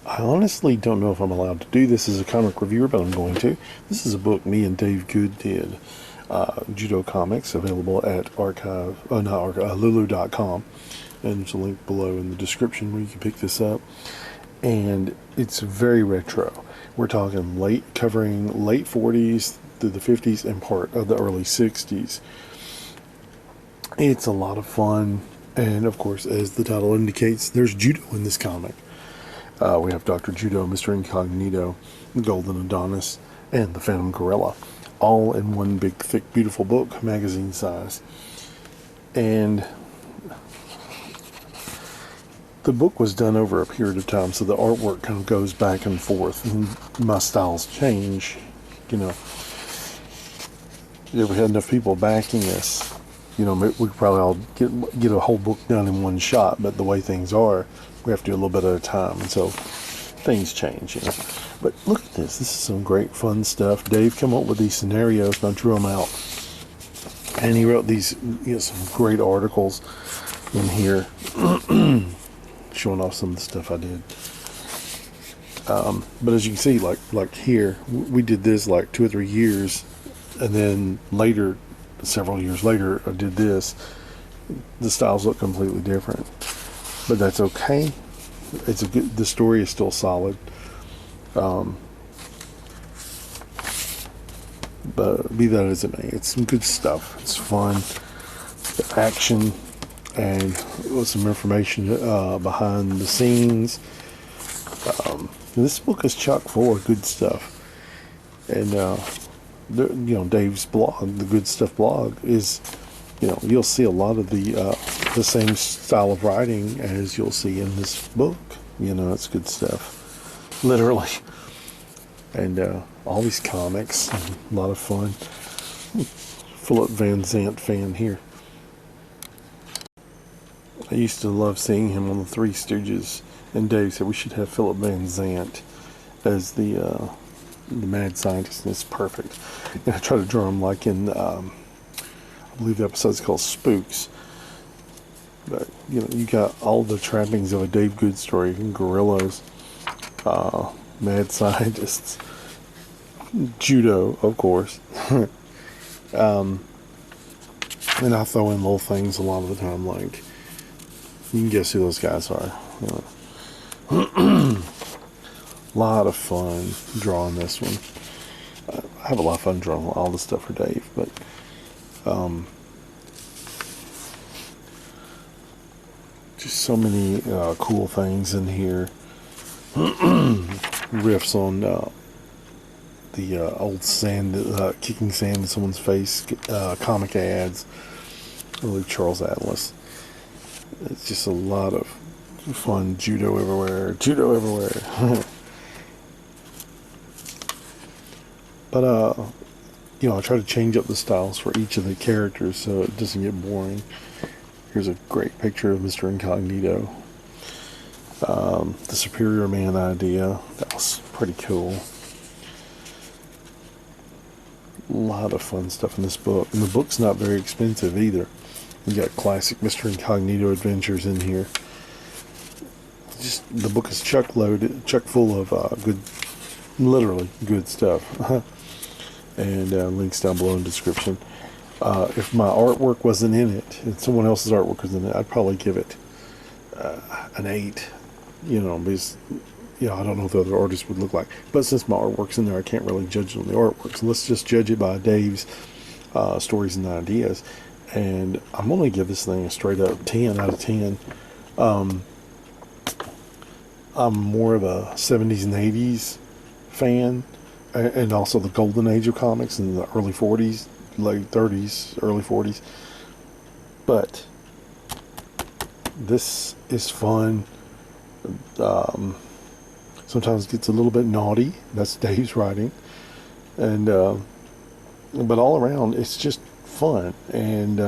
I honestly don't know if I'm allowed to do this as a comic reviewer, but I'm going to. This is a book me and Dave Goode did. Judo Comics, available at Lulu.com. And there's a link below in the description where you can pick this up. And it's very retro. We're talking covering late 40s through the 50s and part of the early 60s. It's a lot of fun. And of course, as the title indicates, there's judo in this comic. We have Dr. Judo, Mr. Incognito, the Golden Adonis, and the Phantom Gorilla, all in one big, thick, beautiful book, magazine size. And the book was done over a period of time, so the artwork kind of goes back and forth, and my styles change. You know, if we had enough people backing us, you know, we could probably all get a whole book done in one shot, but the way things are, we have to do a little bit at a time, and so things change, you know. But look at this. This is some great fun stuff. Dave came up with these scenarios, and I drew them out. And he wrote these, you know, some great articles in here showing off some of the stuff I did. But as you can see, like here, we did this like 2 or 3 years, and then later, several years later, I did this. The styles look completely different, but that's okay. It's a good. The story is still solid. But be that as it may, it's some good stuff. It's fun, action, and with some information behind the scenes. This book is chock full of good stuff, and you know, Dave's blog, the Good Stuff blog, is, you know, you'll see a lot of the same style of writing as you'll see in this book. You know, it's good stuff, literally. And all these comics, a lot of fun. Philip Van Zandt fan here. I used to love seeing him on the Three Stooges, and Dave said we should have Philip Van Zandt as the mad scientist, and it's perfect. And I try to draw him like in, I believe the episode's called Spooks. But, you know, you got all the trappings of a Dave Goode story: gorillas, mad scientists, judo, of course. And I throw in little things a lot of the time, like, you can guess who those guys are. You know. A lot of fun drawing this one. I have a lot of fun drawing all the stuff for Dave, but just so many cool things in here. Riffs on the old sand, kicking sand in someone's face, comic ads. I believe Charles Atlas. It's just a lot of fun. Judo everywhere. Judo everywhere. But you know, I try to change up the styles for each of the characters so it doesn't get boring. Here's a great picture of Mr. Incognito. The Superior Man idea, that was pretty cool. A lot of fun stuff in this book, and the book's not very expensive either. You got classic Mr. Incognito adventures in here. Just the book is chock full of good, literally good stuff. And links down below in the description. If my artwork wasn't in it, and someone else's artwork was in it, I'd probably give it an 8. You know, because, you know, I don't know what the other artists would look like. But since my artwork's in there, I can't really judge it on the artwork. So let's just judge it by Dave's stories and ideas. And I'm going to give this thing a straight up 10 out of 10. I'm more of a 70s and 80s fan, and also the golden age of comics in the early 40s, late 30s, early 40s. But this is fun. Sometimes it gets a little bit naughty. That's Dave's writing. And but all around, it's just fun and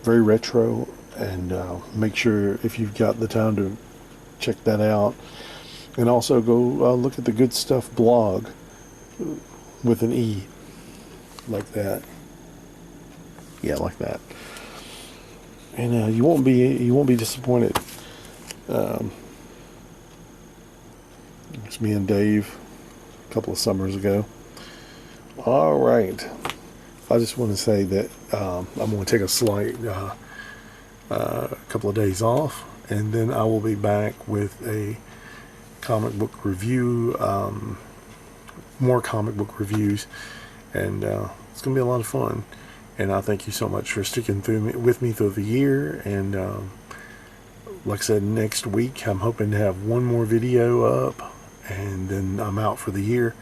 very retro. And make sure, if you've got the time, to check that out. And also go look at the Good Stuff blog with an E, like that. Yeah, like that. And you won't be disappointed. It's me and Dave a couple of summers ago. All right. I just want to say that I'm going to take a slight couple of days off, and then I will be back with a comic book review, more comic book reviews, and it's going to be a lot of fun. And I thank you so much for sticking with me through the year. And like I said, next week I'm hoping to have one more video up, and then I'm out for the year.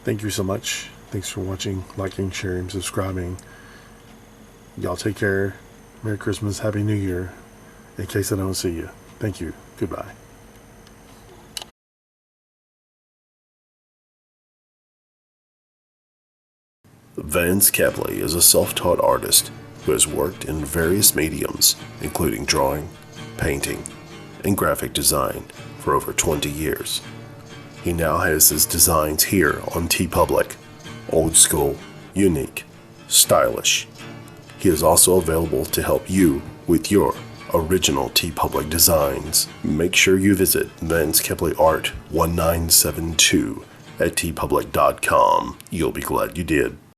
Thank you so much. Thanks for watching, liking, sharing, subscribing. Y'all take care. Merry Christmas, Happy New Year, in case I don't see you. Thank you. Goodbye. Vance Capley is a self-taught artist who has worked in various mediums, including drawing, painting, and graphic design for over 20 years. He now has his designs here on TeePublic. Old school, unique, stylish. He is also available to help you with your original TeePublic designs. Make sure you visit Vance Capley Art 1972 at teepublic.com. You'll be glad you did.